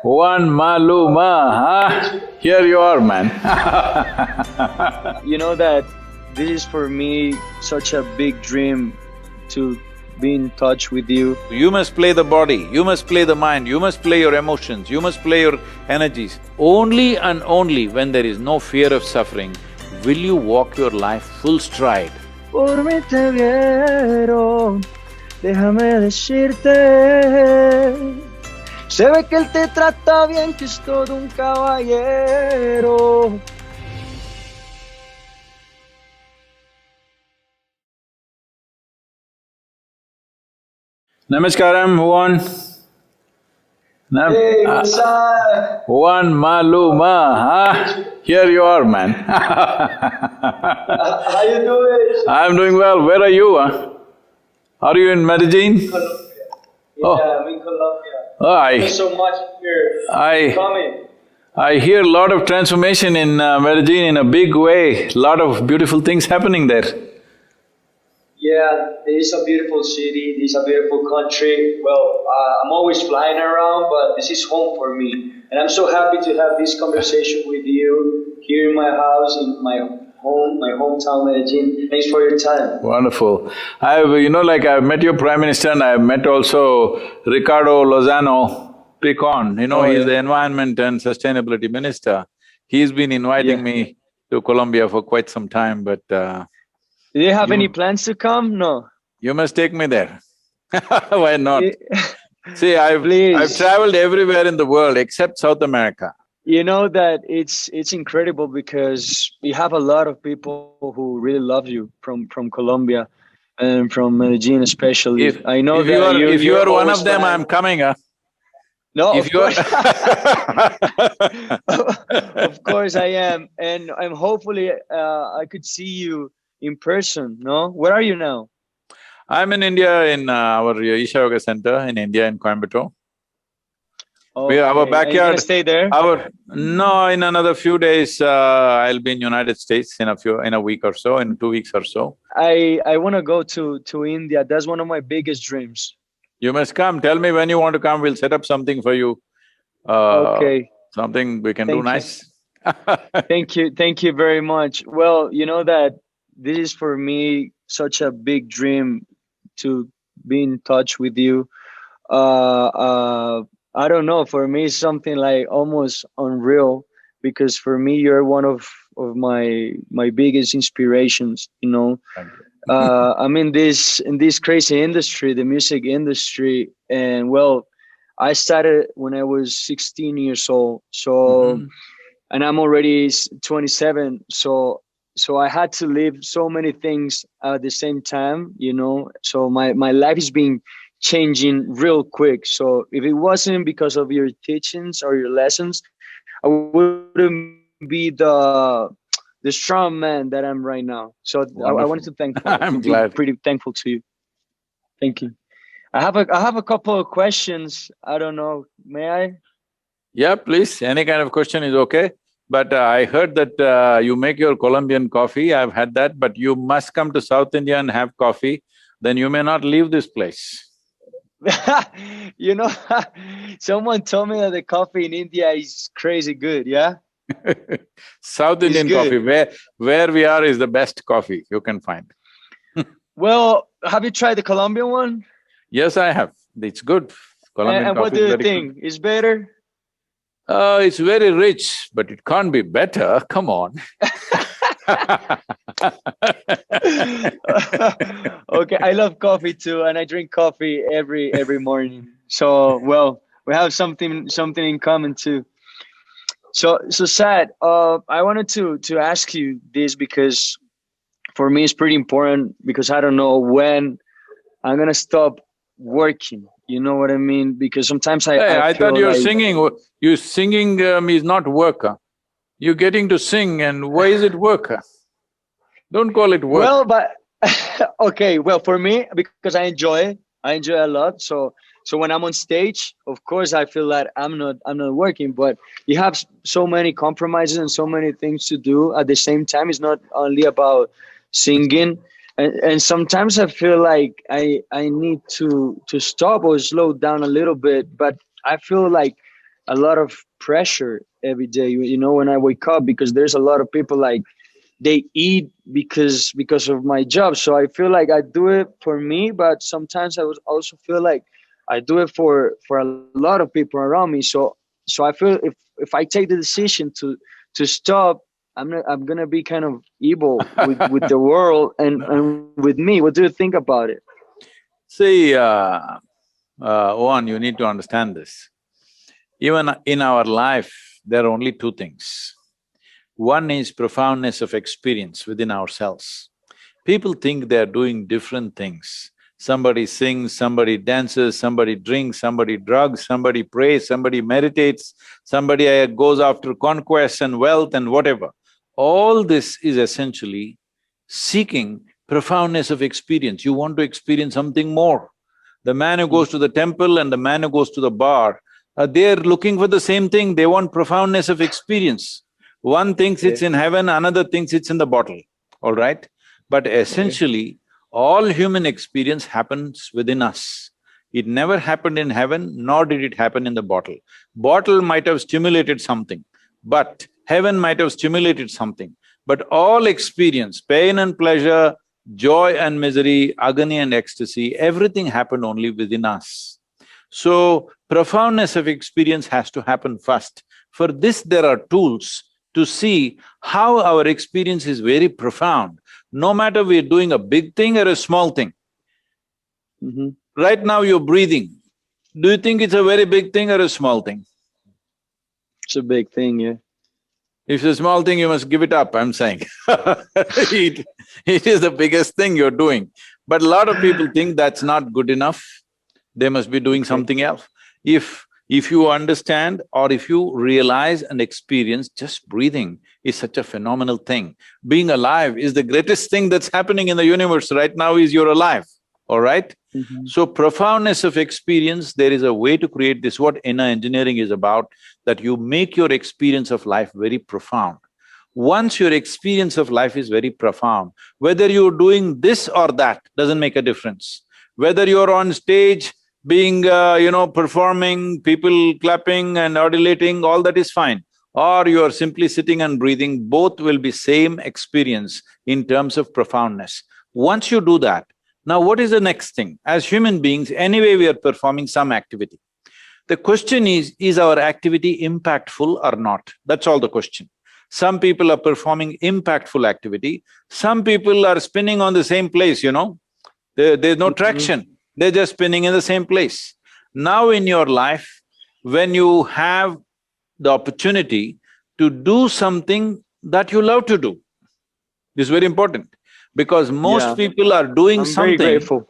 One Maluma, huh? Here you are, man. You know that this is for me such a big dream to be in touch with you. You must play the body, you must play the mind, you must play your emotions, you must play your energies. Only and only when there is no fear of suffering will you walk your life full stride. Por mí te vieron, déjame decirte. Se ve que él te trata bien, que es todo un caballero. Namaskaram, one. Hey, what's up? One Maluma, huh? Here you are, man. How you doing? I'm doing well. Where are you, huh? Are you in Medellin? Colombia. Oh. Yeah, I'm in Colombia. Oh, Thank you so much for coming. I hear a lot of transformation in Medellin in a big way, a lot of beautiful things happening there. Yeah, it is a beautiful city, it is a beautiful country. Well, I'm always flying around, but this is home for me. And I'm so happy to have this conversation with you here in my house, in my home, my hometown, Medellin. Thanks for your time. Wonderful. I've met your Prime Minister and I've met also Ricardo Lozano Picon, he's the Environment and Sustainability Minister. He's been inviting me to Colombia for quite some time, but do you have any plans to come? No. You must take me there. Why not? See, I've traveled everywhere in the world except South America. You know that it's incredible because we have a lot of people who really love you from Colombia and from Medellin especially. If you are one of them, I'm coming, huh? No, of course. Of course I am, and I'm hopefully I could see you in person. No, where are you now? I'm in India in our Isha Yoga Center in India in Coimbatore. Okay. Our backyard. Are you gonna stay there? No, in another few days I'll be in United States in a week or so, in 2 weeks or so. I want to go to India. That's one of my biggest dreams. You must come. Tell me when you want to come. We'll set up something for you. Okay. Something we can do nice. Thank you very much. Well, you know that this is for me such a big dream to be in touch with you. I don't know, for me it's something like almost unreal because for me you're one of my biggest inspirations, Thank you. I'm in this crazy industry, the music industry, and well, I started when I was 16 years old. So and I'm already 27, so I had to live so many things at the same time, so my life is being changing real quick. So if it wasn't because of your teachings or your lessons, I wouldn't be the strong man that I'm right now. So I wanted to thank you. I'm glad. Pretty thankful to you. Thank you. I have a couple of questions. I don't know, may I? Yeah, please, any kind of question is okay. But I heard that you make your Colombian coffee, I've had that, but you must come to South India and have coffee, then you may not leave this place. Someone told me that the coffee in India is crazy good, yeah? South Indian coffee, where we are is the best coffee you can find. Well, have you tried the Colombian one? Yes, I have. It's good. Colombian and what do you think? It's better? It's very rich, but it can't be better. Come on. Okay, I love coffee too, and I drink coffee every morning. So, well, we have something in common too. So Sad. I wanted to ask you this because for me it's pretty important because I don't know when I'm gonna stop working. You know what I mean? Because sometimes I thought you were like, singing. You singing is not work. You're getting to sing, and why is it work? Don't call it work. Well, but okay. Well, for me, because I enjoy it. I enjoy it a lot. So when I'm on stage, of course, I feel that I'm not working. But you have so many compromises and so many things to do at the same time. It's not only about singing. And sometimes I feel like I need to stop or slow down a little bit, but I feel like a lot of pressure every day. You know, when I wake up, because there's a lot of people like they eat because of my job. So I feel like I do it for me, but sometimes I was also feel like I do it for a lot of people around me. So I feel if I take the decision to stop, I'm gonna be kind of evil with the world and with me. What do you think about it? See, Owen, you need to understand this. Even in our life, there are only two things. One is profoundness of experience within ourselves. People think they are doing different things. Somebody sings, somebody dances, somebody drinks, somebody drugs, somebody prays, somebody meditates, somebody goes after conquest and wealth and whatever. All this is essentially seeking profoundness of experience. You want to experience something more. The man who goes to the temple and the man who goes to the bar, they're looking for the same thing, they want profoundness of experience. One thinks Okay. it's in heaven, another thinks it's in the bottle, all right? But Okay. essentially, all human experience happens within us. It never happened in heaven, nor did it happen in the bottle. Bottle might have stimulated something, but heaven might have stimulated something. But all experience, pain and pleasure, joy and misery, agony and ecstasy, everything happened only within us. So, profoundness of experience has to happen first. For this, there are tools to see how our experience is very profound, no matter we're doing a big thing or a small thing. Mm-hmm. Right now you're breathing. Do you think it's a very big thing or a small thing? It's a big thing, yeah. If it's a small thing, you must give it up, I'm saying it is the biggest thing you're doing. But a lot of people think that's not good enough, they must be doing Okay. something else. If you understand or if you realize and experience, just breathing is such a phenomenal thing. Being alive is the greatest thing that's happening in the universe right now is you're alive, all right? Mm-hmm. So profoundness of experience, there is a way to create this, what inner engineering is about, that you make your experience of life very profound. Once your experience of life is very profound, whether you're doing this or that doesn't make a difference. Whether you're on stage being, performing, people clapping and adulating, all that is fine. Or you're simply sitting and breathing, both will be same experience in terms of profoundness. Once you do that, now what is the next thing? As human beings, anyway we are performing some activity. The question is our activity impactful or not? That's all the question. Some people are performing impactful activity, some people are spinning on the same place, there's no Mm-hmm. traction, they're just spinning in the same place. Now in your life, when you have the opportunity to do something that you love to do, this is very important, because Yeah, I'm very grateful.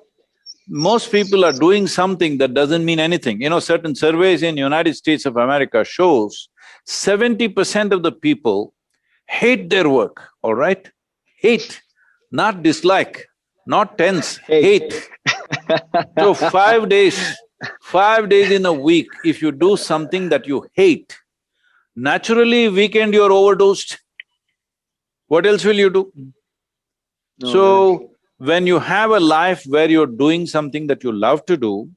most people are doing something that doesn't mean anything. Certain surveys in United States of America shows 70% of the people hate their work, all right? Hate, not dislike, not tense, Hey. hate. So 5 days in a week, if you do something that you hate, naturally weekend you're overdosed. What else will you do? No, man. So, when you have a life where you're doing something that you love to do,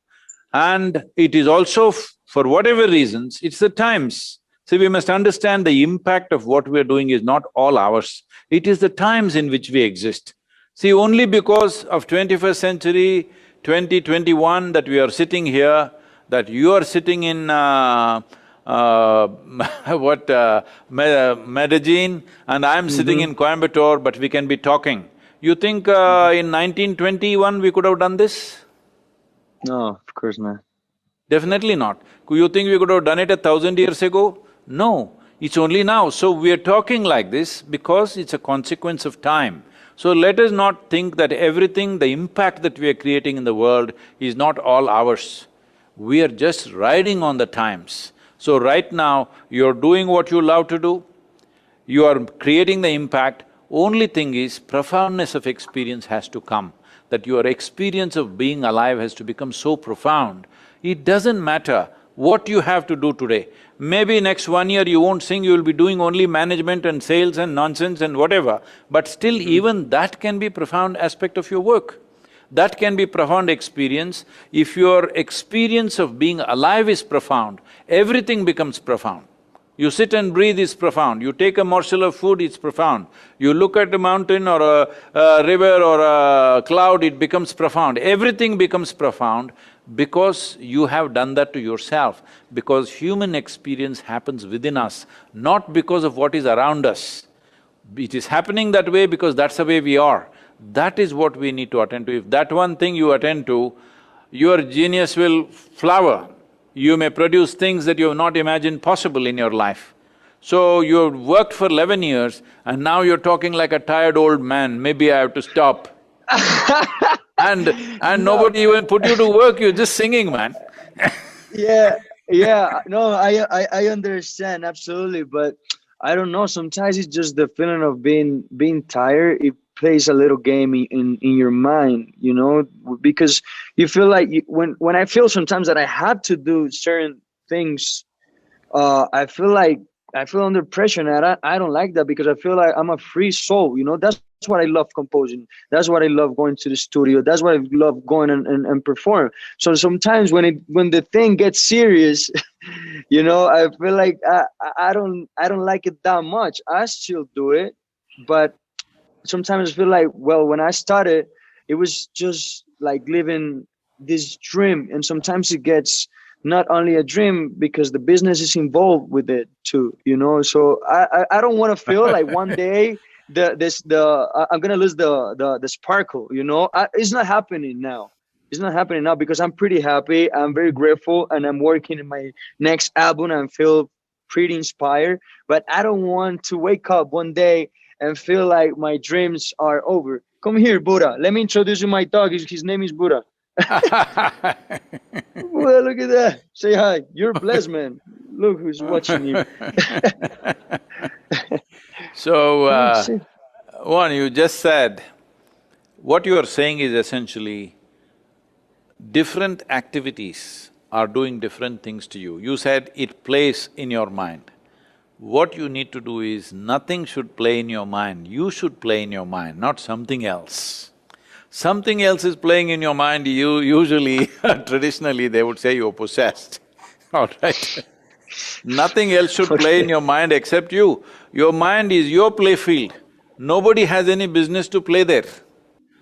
and it is also for whatever reasons, it's the times. See, we must understand the impact of what we're doing is not all ours, it is the times in which we exist. See, only because of 21st century, 2021 that we are sitting here, that you are sitting in what, Medellin, and I'm sitting Mm-hmm. in Coimbatore, but we can be talking. You think in 1921 we could have done this? No, of course not. Definitely not. You think we could have done it 1,000 years ago? No, it's only now. So we are talking like this because it's a consequence of time. So let us not think that everything, the impact that we are creating in the world is not all ours. We are just riding on the times. So right now, you're doing what you love to do, you are creating the impact. Only thing is, profoundness of experience has to come, that your experience of being alive has to become so profound. It doesn't matter what you have to do today. Maybe next 1 year you won't sing, you will be doing only management and sales and nonsense and whatever, but still Mm-hmm. even that can be profound aspect of your work. That can be profound experience. If your experience of being alive is profound, everything becomes profound. You sit and breathe is profound, you take a morsel of food, it's profound. You look at a mountain or a river or a cloud, it becomes profound. Everything becomes profound because you have done that to yourself, because human experience happens within us, not because of what is around us. It is happening that way because that's the way we are. That is what we need to attend to. If that one thing you attend to, your genius will flower. You may produce things that you have not imagined possible in your life. So you've worked for 11 years and now you're talking like a tired old man, maybe I have to stop. And No. nobody even put you to work, you're just singing, man. Yeah. No, I understand absolutely, but I don't know. Sometimes it's just the feeling of being tired. It plays a little game in your mind, you know, because you feel like when I feel sometimes that I have to do certain things, I feel under pressure, and I don't like that because I feel like I'm a free soul. You know, that's what I love composing. That's what I love going to the studio. That's what I love going and perform. So sometimes when the thing gets serious, you know, I feel like I don't like it that much. I still do it, but sometimes I feel like, well, when I started, it was just like living this dream, and sometimes it gets not only a dream because the business is involved with it too, you know. So I don't want to feel like one day I'm gonna lose the sparkle, you know. It's not happening now. It's not happening now because I'm pretty happy. I'm very grateful, and I'm working in my next album and feel pretty inspired. But I don't want to wake up one day and feel like my dreams are over. Come here, Buddha. Let me introduce you my dog. His name is Buddha. Well, look at that. Say hi. You're blessed, man. Look who's watching you. So, That's it. one, you just said, what you are saying is essentially different activities are doing different things to you. You said it plays in your mind. What you need to do is, nothing should play in your mind, you should play in your mind, not something else. Something else is playing in your mind, you usually traditionally they would say you're possessed, all right? Nothing else should play in your mind except you. Your mind is your play field. Nobody has any business to play there.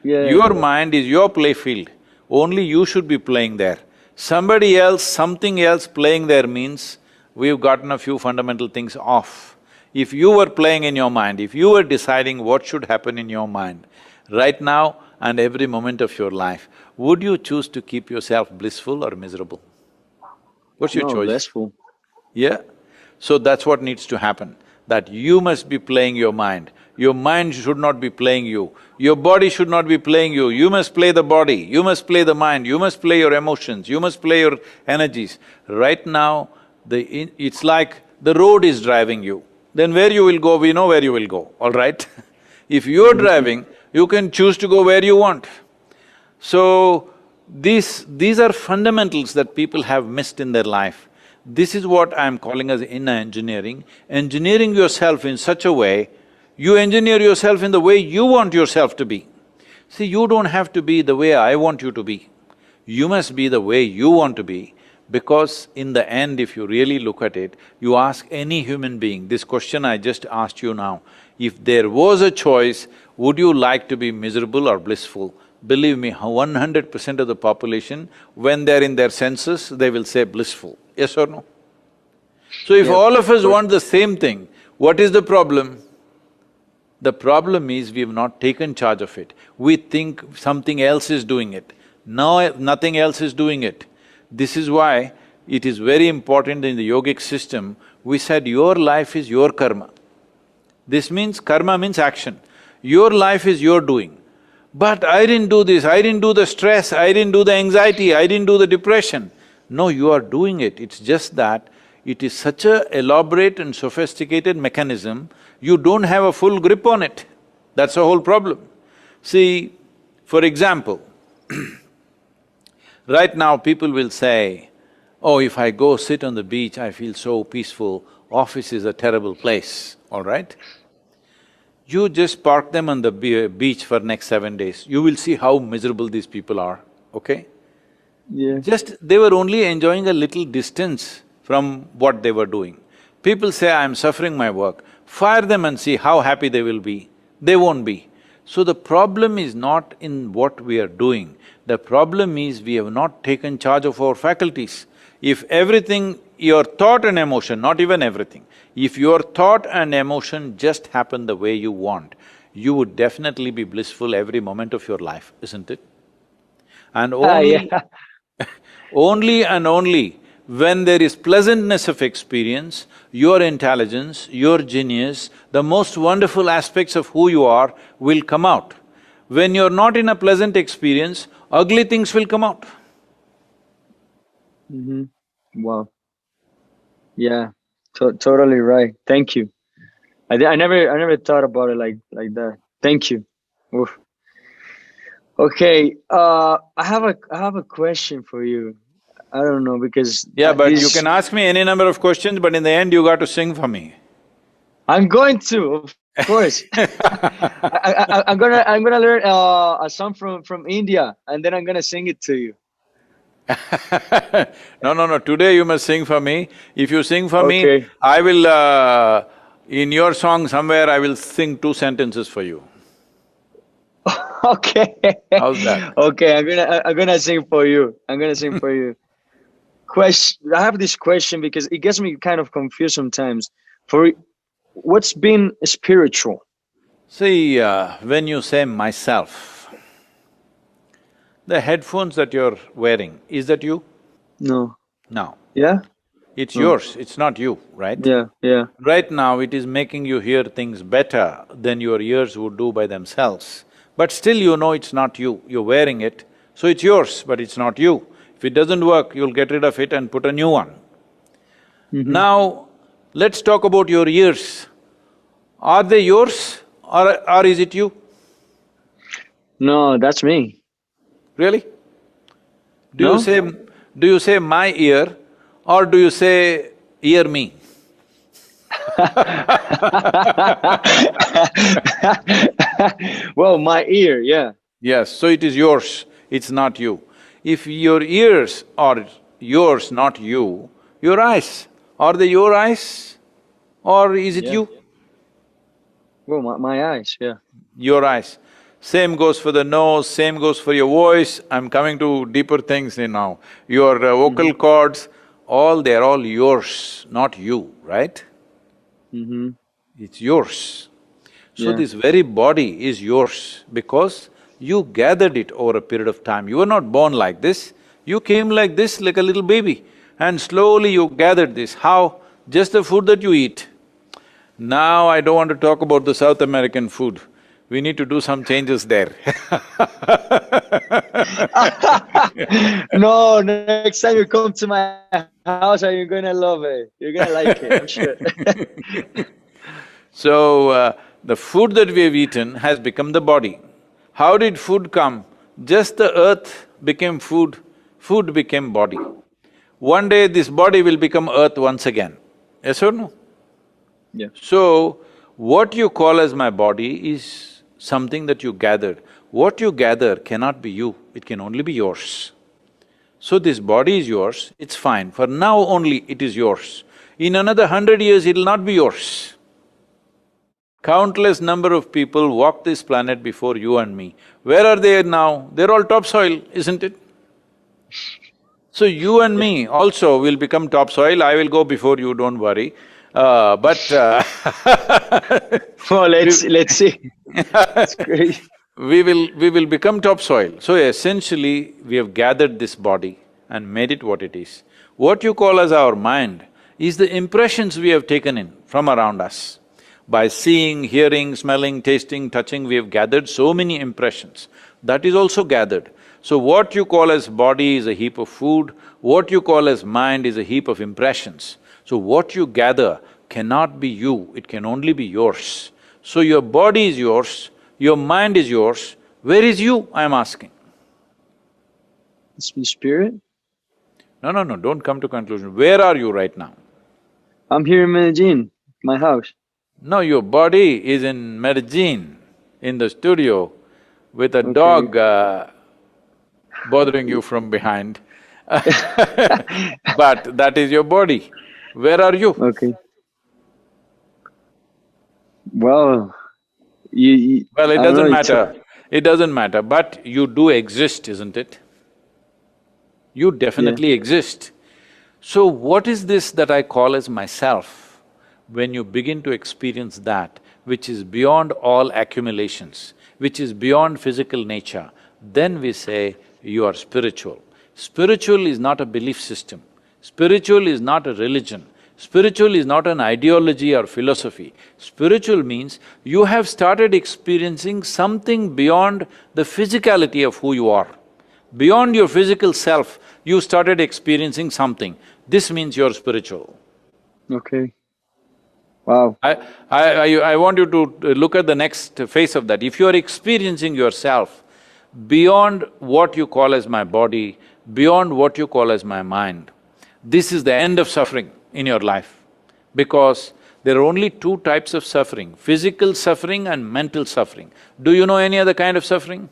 Yeah. Your mind is your play field. Only you should be playing there. Somebody else, something else playing there means we've gotten a few fundamental things off. If you were playing in your mind, if you were deciding what should happen in your mind, right now and every moment of your life, would you choose to keep yourself blissful or miserable? What's your No, choice? blissful. Yeah? So that's what needs to happen, that you must be playing your mind. Your mind should not be playing you. Your body should not be playing you. You must play the body, you must play the mind, you must play your emotions, you must play your energies. Right now, it's like the road is driving you. Then where you will go, we know where you will go, all right? If you're driving, you can choose to go where you want. So, these are fundamentals that people have missed in their life. This is what I'm calling as inner engineering. Engineering yourself in such a way, you engineer yourself in the way you want yourself to be. See, you don't have to be the way I want you to be. You must be the way you want to be, because in the end, if you really look at it, you ask any human being, this question I just asked you now, if there was a choice, would you like to be miserable or blissful? Believe me, 100% of the population, when they're in their senses, they will say blissful. Yes or no? So if Yeah, all of us course. want the same thing, what is the problem? The problem is we've not taken charge of it. We think something else is doing it. No, nothing else is doing it. This is why it is very important in the yogic system, we said your life is your karma. This means, karma means action. Your life is your doing. But I didn't do this, I didn't do the stress, I didn't do the anxiety, I didn't do the depression. No, you are doing it, it's just that it is such a elaborate and sophisticated mechanism, you don't have a full grip on it. That's the whole problem. See, for example, right now people will say, oh, if I go sit on the beach, I feel so peaceful, office is a terrible place, all right? You just park them on the beach for next 7 days, you will see how miserable these people are, okay? Yeah. They were only enjoying a little distance from what they were doing. People say, I'm suffering my work, fire them and see how happy they will be. They won't be. So the problem is not in what we are doing, the problem is we have not taken charge of our faculties. If everything, your thought and emotion, not even everything, if your thought and emotion just happen the way you want, you would definitely be blissful every moment of your life, isn't it? And only Yeah. only and only when there is pleasantness of experience, your intelligence, your genius, the most wonderful aspects of who you are will come out. When you're not in a pleasant experience, ugly things will come out. Wow. Yeah. Totally right. Thank you. I never thought about it like that. Thank you. Oof. Okay. I have a question for you. I don't know because Yeah, but you this can ask me any number of questions, but in the end you got to sing for me. I'm going to, of course. I'm gonna learn a song from India, and then I'm gonna sing it to you. No, today you must sing for me. If you sing for me, Okay. I will… in your song somewhere I will sing 2 sentences for you. Okay. How's that? Okay. I'm gonna sing for you. I'm gonna sing for you. Question. I have this question because it gets me kind of confused sometimes. For what's been spiritual? See, when you say myself, the headphones that you're wearing, is that you? No. No. Yeah. It's No. yours, it's not you, right? Yeah. Yeah. Right now, it is making you hear things better than your ears would do by themselves. But still you know it's not you, you're wearing it, so it's yours, but it's not you. If it doesn't work, you'll get rid of it and put a new one. Mm-hmm. Now, let's talk about your ears. Are they yours or is it you? No, that's me. Really? Do you No. say… do you say my ear or do you say ear me? Well, my ear, yeah. Yes, so it is yours, it's not you. If your ears are yours, not you, your eyes, are they your eyes or is it Yeah. you? Well, my eyes, yeah. Your eyes. Same goes for the nose, same goes for your voice. I'm coming to deeper things now. Your Mm-hmm. vocal cords, they're all yours, not you, right? Mm-hmm. It's yours. So Yeah. this very body is yours because you gathered it over a period of time. You were not born like this, you came like this, like a little baby, and slowly you gathered this. How? Just the food that you eat. Now I don't want to talk about the South American food. We need to do some changes there. No, next time you come to my house, are you gonna love it? You're gonna like it, I'm sure. So, the food that we have eaten has become the body. How did food come? Just the earth became food, food became body. One day this body will become earth once again, yes or no? Yeah. So, what you call as my body is something that you gathered. What you gather cannot be you, it can only be yours. So this body is yours, it's fine, for now only it is yours. In another 100 years, it'll not be yours. Countless number of people walk this planet before you and me. Where are they now? They're all topsoil, isn't it? So you and Yeah. me also will become topsoil, I will go before you, don't worry. But Well, we let's see. It's great. we will become topsoil. So essentially, we have gathered this body and made it what it is. What you call as our mind is the impressions we have taken in from around us. By seeing, hearing, smelling, tasting, touching, we have gathered so many impressions. That is also gathered. So what you call as body is a heap of food, what you call as mind is a heap of impressions. So what you gather cannot be you, it can only be yours. So your body is yours, your mind is yours, where is you, I'm asking? It's the spirit. No, don't come to conclusion. Where are you right now? I'm here in Medellin, my house. No, your body is in Medellin, in the studio, with a Okay. dog bothering you from behind. But that is your body. Where are you? Okay. Well, you Well, it I don't know. doesn't It's matter. It doesn't matter, but you do exist, isn't it? You yeah. definitely exist. So what is this that I call as myself? When you begin to experience that, which is beyond all accumulations, which is beyond physical nature, then we say you are spiritual. Spiritual is not a belief system. Spiritual is not a religion. Spiritual is not an ideology or philosophy. Spiritual means you have started experiencing something beyond the physicality of who you are. Beyond your physical self, you started experiencing something. This means you're spiritual. Okay. Wow. I… I want you to look at the next phase of that. If you are experiencing yourself beyond what you call as my body, beyond what you call as my mind, this is the end of suffering in your life. Because there are only two types of suffering, physical suffering and mental suffering. Do you know any other kind of suffering?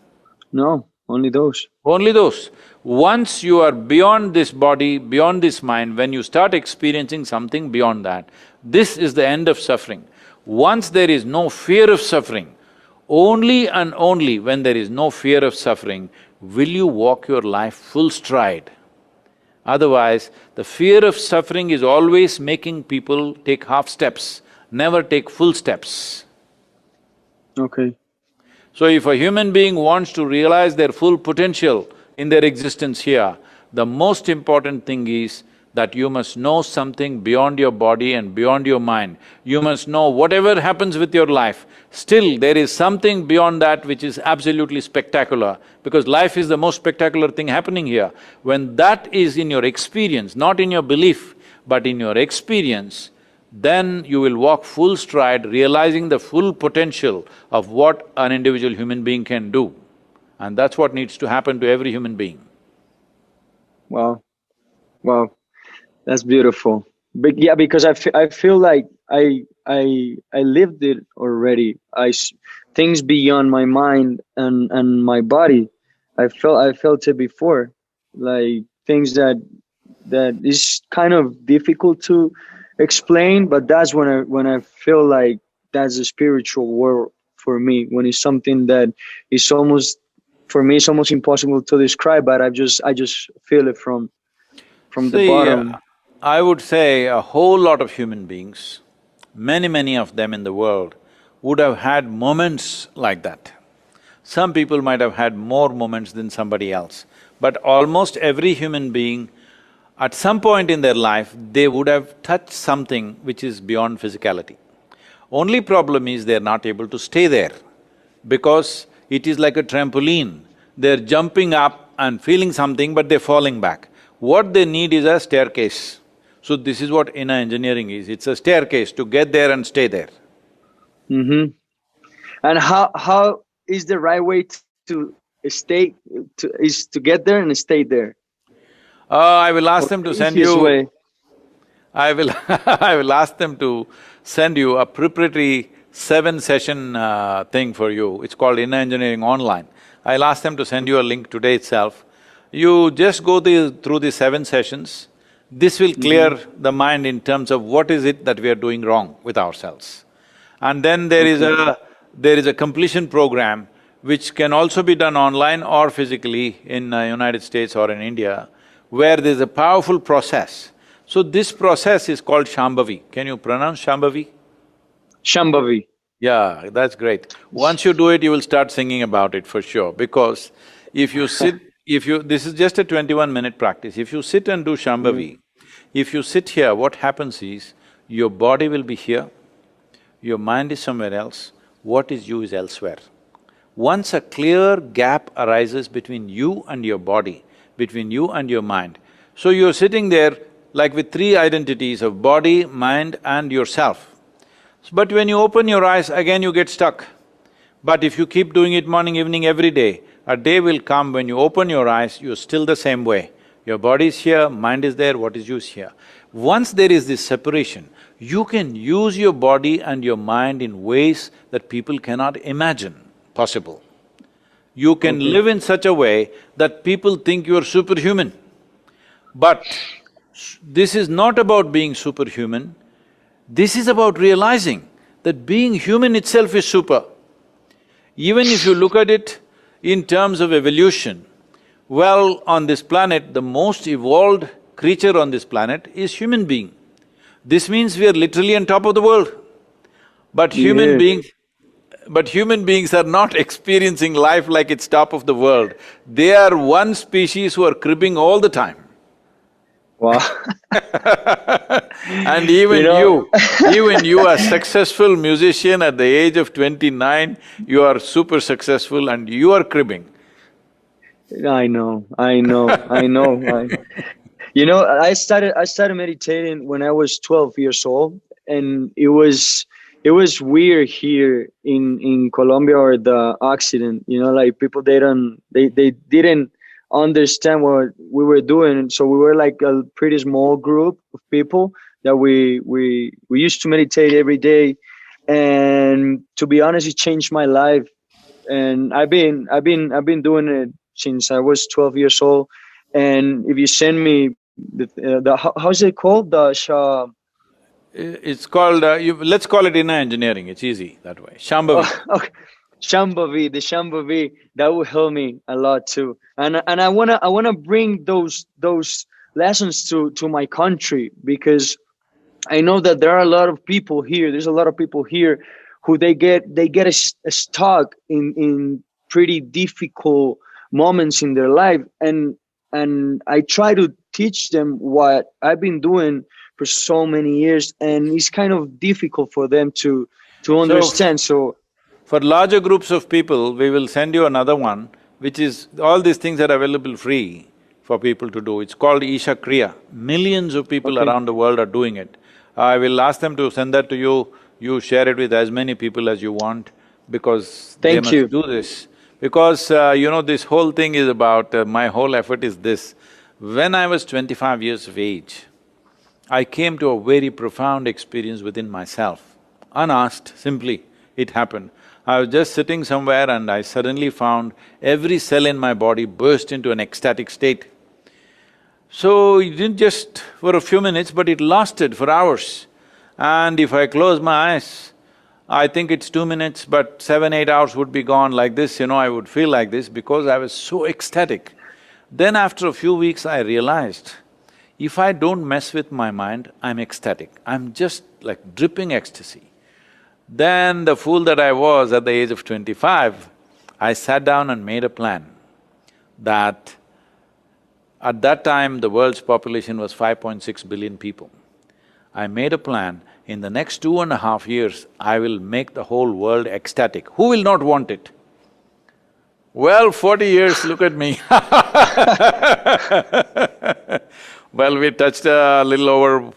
No, only those. Only those. Once you are beyond this body, beyond this mind, when you start experiencing something beyond that, this is the end of suffering. Once there is no fear of suffering, only and only when there is no fear of suffering will you walk your life full stride. Otherwise, the fear of suffering is always making people take half steps, never take full steps. Okay. So if a human being wants to realize their full potential in their existence here, the most important thing is that you must know something beyond your body and beyond your mind. You must know whatever happens with your life, still there is something beyond that which is absolutely spectacular, because life is the most spectacular thing happening here. When that is in your experience, not in your belief, but in your experience, then you will walk full stride, realizing the full potential of what an individual human being can do. And that's what needs to happen to every human being. Wow. Wow. That's beautiful. But yeah, because I feel like I lived it already. Things beyond my mind and my body. I felt it before, like things that is kind of difficult to explain. But that's when I feel like that's a spiritual world for me. When it's something that is almost for me, it's almost impossible to describe. But I just feel it from the See, bottom. I would say a whole lot of human beings, many of them in the world, would have had moments like that. Some people might have had more moments than somebody else, but almost every human being, at some point in their life, they would have touched something which is beyond physicality. Only problem is they're not able to stay there, because it is like a trampoline. They're jumping up and feeling something, but they're falling back. What they need is a staircase. So this is what inner engineering is, it's a staircase to get there and stay there. Mm-hmm. And how is the right way to stay is to get there and stay there? I will ask What's them the to send easiest you… way? I will I will ask them to send you a preparatory seven-session thing for you. It's called Inner Engineering Online. I'll ask them to send you a link today itself. You just go through the 7 sessions. This will Mm-hmm. clear the mind in terms of what is it that we are doing wrong with ourselves. And then Okay. there is a completion program which can also be done online or physically in United States or in India, where there's a powerful process. So this process is called Shambhavi. Can you pronounce Shambhavi? Shambhavi. Yeah, that's great. Once you do it, you will start singing about it for sure, because if you sit… this is just a 21-minute practice. If you sit and do Yeah. Shambhavi, if you sit here, what happens is, your body will be here, your mind is somewhere else, what is you is elsewhere. Once a clear gap arises between you and your body, between you and your mind, so you're sitting there like with three identities of body, mind and yourself. But when you open your eyes, again you get stuck. But if you keep doing it morning, evening, every day, a day will come when you open your eyes, you're still the same way. Your body is here, mind is there, what is you is here. Once there is this separation, you can use your body and your mind in ways that people cannot imagine possible. You can Okay. live in such a way that people think you're superhuman. But this is not about being superhuman, this is about realizing that being human itself is super. Even if you look at it in terms of evolution, well, on this planet, the most evolved creature on this planet is human being. This means we are literally on top of the world. But human Yeah. beings… but human beings are not experiencing life like it's top of the world. They are one species who are cribbing all the time. Wow. And You know, even you are successful musician at the age of 29, you are super successful and you are cribbing. I know, I know, I know. You know, I started meditating when I was 12 years old, and it was weird here in Colombia or the Occident. You know, like people they didn't understand what we were doing, and so we were like a pretty small group of people that we used to meditate every day, and to be honest, it changed my life. And I've been doing it since I was 12 years old. And if you send me how's it called, It's called… let's call it inner engineering, it's easy that way, Shambhavi. okay, Shambhavi, the Shambhavi, that will help me a lot too. And I wanna bring those lessons to my country, because I know that there are a lot of people here. There's a lot of people here who they get stuck in pretty difficult moments in their life, and I try to teach them what I've been doing for so many years, and it's kind of difficult for them to So, understand. So for larger groups of people, we will send you another one, which is… all these things are available free for people to do. It's called Isha Kriya. Millions of people okay, around the world are doing it. I will ask them to send that to you, you share it with as many people as you want, because they thank must you. do this. Because, this whole thing is about… my whole effort is this. When I was 25 years of age, I came to a very profound experience within myself, unasked, simply, it happened. I was just sitting somewhere and I suddenly found every cell in my body burst into an ecstatic state. So it didn't just for a few minutes, but it lasted for hours. And if I close my eyes, I think it's 2 minutes, but 7, 8 hours would be gone like this, I would feel like this because I was so ecstatic. Then after a few weeks, I realized, if I don't mess with my mind, I'm ecstatic. I'm just like dripping ecstasy. Then the fool that I was at the age of 25, I sat down and made a plan that at that time the world's population was 5.6 billion people. I made a plan, in the next 2.5 years, I will make the whole world ecstatic. Who will not want it? Well, 40 years, look at me. Well, we touched a little over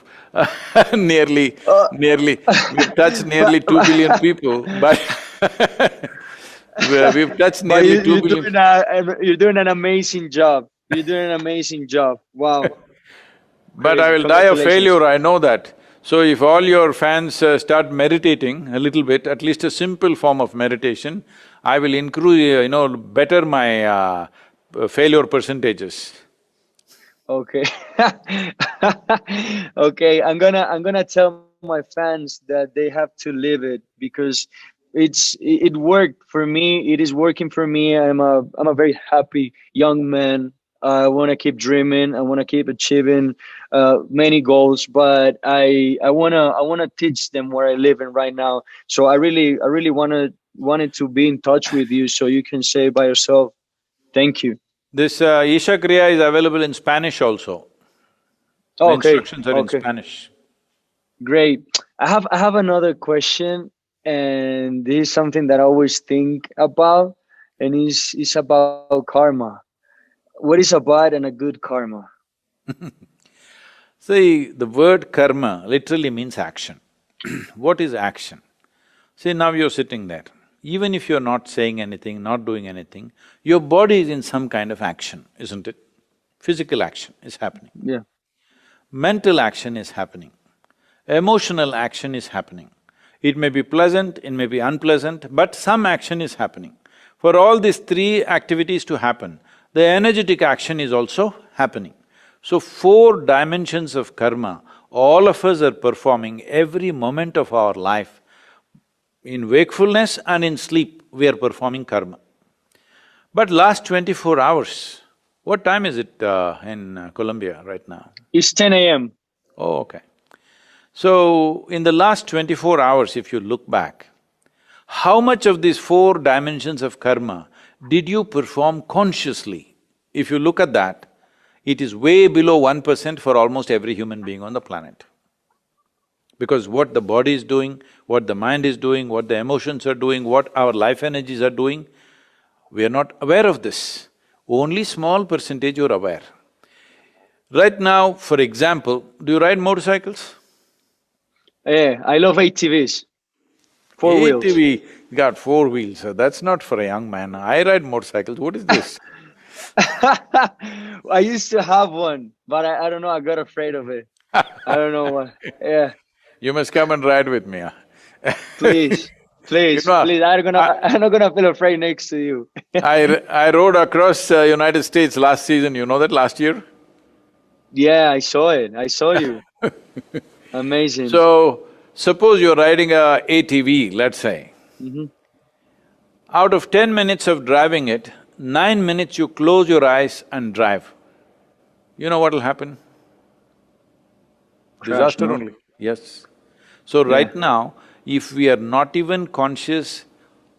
nearly… Uh, we've touched nearly but 2 billion people, but we've touched but nearly 2 billion… you're doing an amazing job. You're doing an amazing job. Wow, But I crazy! will die of Congratulations. failure, I know that. So if all your fans start meditating a little bit, at least a simple form of meditation, I will increase… better my failure percentages. Okay. Okay, I'm gonna tell my fans that they have to live it, because it worked for me. It is working for me. I'm a very happy young man. I want to keep dreaming. I want to keep achieving many goals, but I wanna teach them where I live in right now. So I really wanted to be in touch with you, so you can say by yourself, thank you. This Isha Kriya is available in Spanish also. The Okay, instructions are in okay. Spanish. Great. I have another question, and this is something that I always think about, and is about karma. What is a bad and a good karma? See, the word karma literally means action. What is action? See, now you're sitting there. Even if you're not saying anything, not doing anything, your body is in some kind of action, isn't it? Physical action is happening. Yeah. Mental action is happening. emotional action is happening. It may be pleasant, it may be unpleasant, but some action is happening. For all these three activities to happen, the energetic action is also happening. So, four dimensions of karma, all of us are performing every moment of our life. In wakefulness and in sleep, we are performing karma. But last 24 hours, what time is it in Colombia right now? It's 10 a.m. Oh, okay. So, in the last 24 hours, if you look back, how much of these four dimensions of karma did you perform consciously? If you look at that, it is way below 1% for almost every human being on the planet. Because what the body is doing, what the mind is doing, what the emotions are doing, what our life energies are doing, we are not aware of this. Only small percentage you're aware. Right now, for example, do you ride motorcycles? Yeah, I love ATVs. 4 wheels. ATV got 4 wheels, so that's not for a young man. I ride motorcycles, what is this? I used to have one, but I don't know, I got afraid of it. I don't know why. Yeah, You must come and ride with me. please, You know, please. I, I'm not gonna feel afraid next to you. I rode across United States last season, you know that, last year? Yeah, I saw it. I saw you. Amazing. So, suppose you're riding a ATV, let's say. Hmm. Out of 10 minutes of driving it, 9 minutes you close your eyes and drive. You know what'll happen? Crash, Disaster no? only. Yes. So Yeah. right now, if we are not even conscious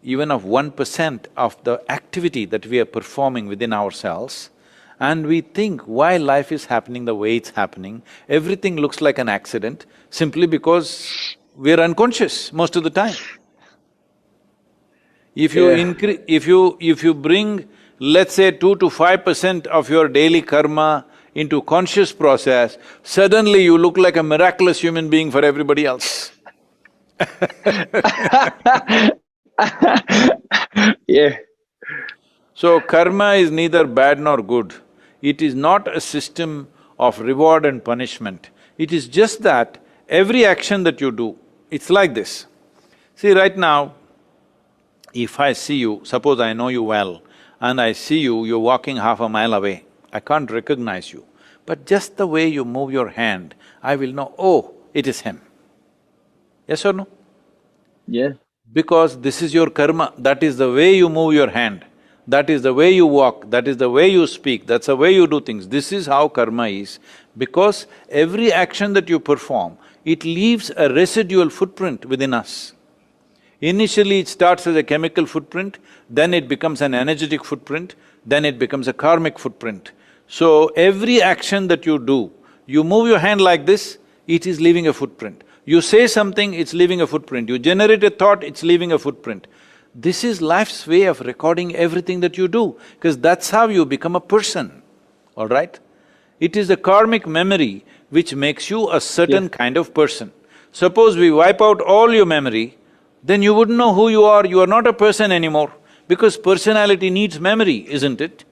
even of 1% of the activity that we are performing within ourselves, and we think why life is happening the way it's happening, everything looks like an accident simply because we're unconscious most of the time. If you Yeah. if you bring, let's say 2 to 5% of your daily karma into conscious process, suddenly you look like a miraculous human being for everybody else. Yeah. So karma is neither bad nor good. It is not a system of reward and punishment. It is just that every action that you do, it's like this. See, right now, if I see you, suppose I know you well, and I see you, you're walking half a mile away, I can't recognize you. But just the way you move your hand, I will know, oh, it is him. Yes or no? Yeah. Because this is your karma, that is the way you move your hand, that is the way you walk, that is the way you speak, that's the way you do things. This is how karma is. Because every action that you perform, it leaves a residual footprint within us. Initially it starts as a chemical footprint, then it becomes an energetic footprint, then it becomes a karmic footprint. So every action that you do, you move your hand like this, it is leaving a footprint. You say something, it's leaving a footprint. You generate a thought, it's leaving a footprint. This is life's way of recording everything that you do, because that's how you become a person, all right? It is the karmic memory which makes you a certain Yeah. kind of person. Suppose we wipe out all your memory, then you wouldn't know who you are not a person anymore, because personality needs memory, isn't it?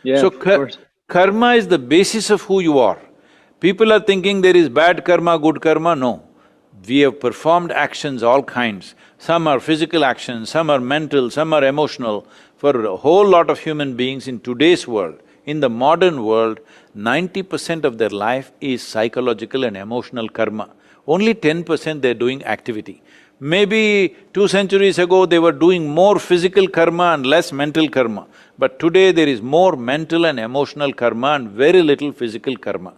Yeah, So of course. karma is the basis of who you are. People are thinking there is bad karma, good karma, no. We have performed actions all kinds. Some are physical actions, some are mental, some are emotional. For a whole lot of human beings in today's world, in the modern world, 90% of their life is psychological and emotional karma. Only 10% they're doing activity. Maybe 2 centuries ago, they were doing more physical karma and less mental karma. But today, there is more mental and emotional karma and very little physical karma.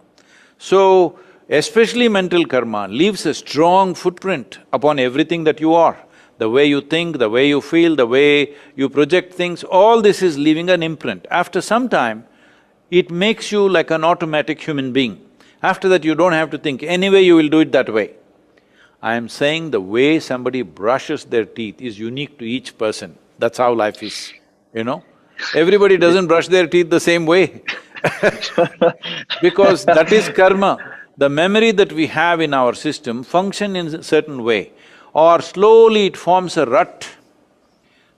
So, especially mental karma leaves a strong footprint upon everything that you are. The way you think, the way you feel, the way you project things, all this is leaving an imprint. After some time, it makes you like an automatic human being. After that, you don't have to think, anyway you will do it that way. I am saying the way somebody brushes their teeth is unique to each person. That's how life is, you know? Everybody doesn't brush their teeth the same way because that is karma. The memory that we have in our system function in a certain way, or slowly it forms a rut.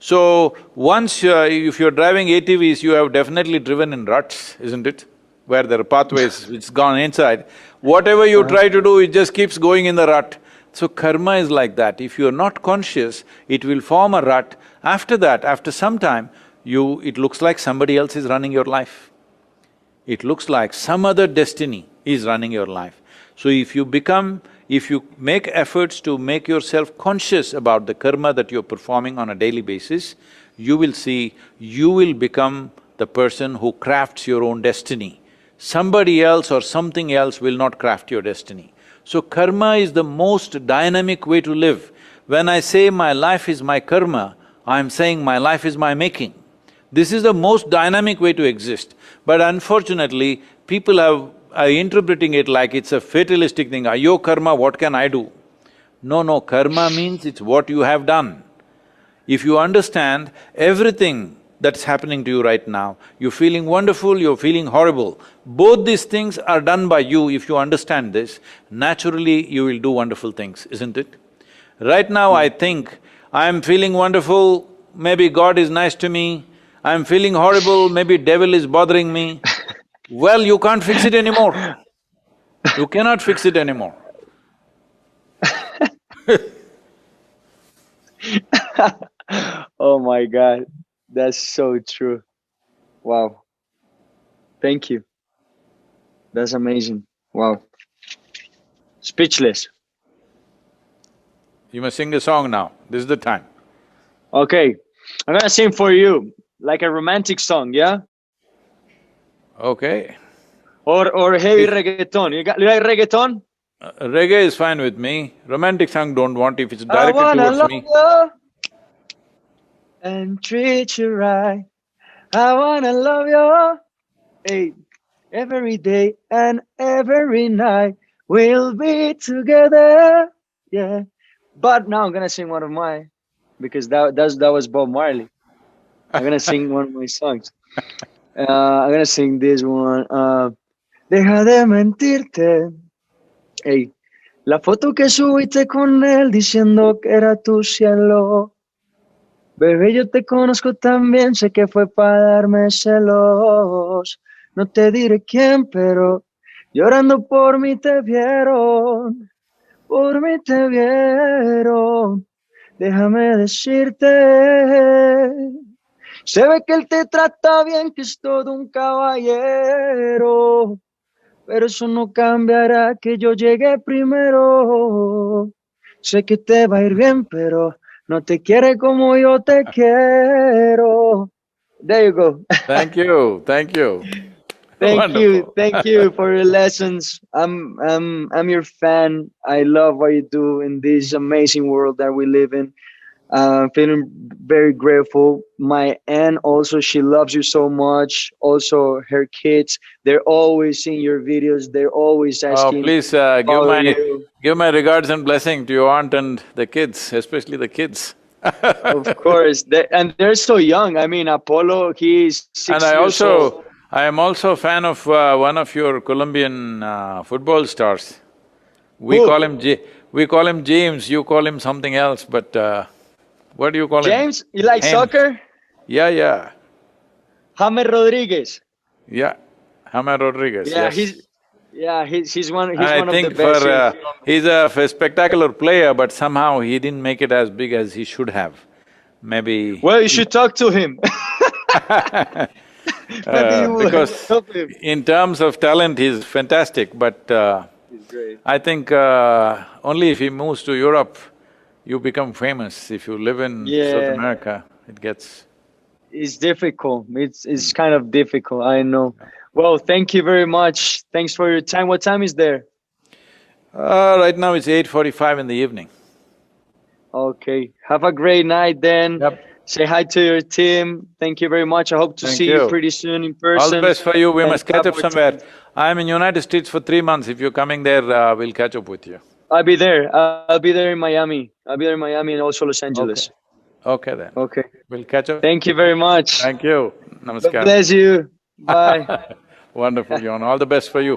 So, once if you're driving ATVs, you have definitely driven in ruts, isn't it? where there are pathways, it's gone inside. Whatever you try to do, it just keeps going in the rut. So karma is like that. If you're not conscious, it will form a rut. After that, after some time, it looks like somebody else is running your life. It looks like some other destiny is running your life. So if you make efforts to make yourself conscious about the karma that you're performing on a daily basis, you will see, you will become the person who crafts your own destiny. Somebody else or something else will not craft your destiny. So karma is the most dynamic way to live. When I say my life is my karma, I'm saying my life is my making. This is the most dynamic way to exist. But unfortunately, people are interpreting it like it's a fatalistic thing, your karma, what can I do? No, karma means it's what you have done. If you understand everything that's happening to you right now, you're feeling wonderful, you're feeling horrible, both these things are done by you. If you understand this, naturally you will do wonderful things, isn't it? Right now I think, I'm feeling wonderful, maybe God is nice to me, I'm feeling horrible, maybe devil is bothering me. Well, you can't fix it anymore. You cannot fix it anymore. Oh my God, that's so true. Wow, thank you. That's amazing. Wow, speechless. You must sing a song now, this is the time. Okay, I'm gonna sing for you, like a romantic song, yeah? Okay. Or heavy reggaeton. You like reggaeton? Reggae is fine with me, romantic song don't want if it's I directed wanna towards love me. you and treat you right. I wanna love you, hey, every day and every night. We'll be together, yeah. But now I'm gonna sing one of mine because that was Bob Marley. I'm gonna sing one of my songs. I'm gonna sing this one. Deja de mentirte. Ey, la foto que subiste con él diciendo que era tu cielo. Bebé, yo te conozco también, sé que fue para darme celos. No te diré quién, pero llorando por mí te vieron. Por mí te vieron. Déjame decirte. Se ve que él te trata bien, que es todo un caballero. Pero eso no cambiará que yo llegué primero. Sé que te va a ir bien, pero no te quiere como yo te quiero. There you go. Thank you, thank you. Wonderful. Thank you for your lessons. I'm your fan. I love what you do in this amazing world that we live in. Feeling very grateful. My aunt also, she loves you so much. Also, her kids, they're always seeing your videos. They're always Oh, asking please about you. give my regards and blessing to your aunt and the kids, especially the kids. Of course, and they're so young. I mean, Apollo, he's And 6 years old. I am also a fan of one of your Colombian football stars. Who? We call him James, you call him something else, but what do you call him? James, you like James. soccer? Yeah. James Rodriguez. Yeah, James Rodriguez, Yeah, yes. he's one And I of the think best. he's a spectacular player, but somehow he didn't make it as big as he should have. Maybe… Well, you should talk to him. Maybe you will because help him. in terms of talent, he's fantastic, but He's great. I think only if he moves to Europe, you become famous. If you live in South Yeah, America, it gets… it's difficult. It's kind of difficult. I know. Well, thank you very much. Thanks for your time. What time is there? Right now it's 8:45 in the evening. Okay. Have a great night then. Yep. Say hi to your team. Thank you very much. I hope to Thank see you you. pretty soon in All the person. best for you. We and must catch have up more somewhere. time. I'm in United States for 3 months. If you're coming there, we'll catch up with you. I'll be there. I'll be there in Miami. I'll be there in Miami and also Los Angeles. Okay then. Okay. We'll catch up. Thank you very much. Thank you. God Namaskar. bless you. Bye. Wonderful, John. All the best for you.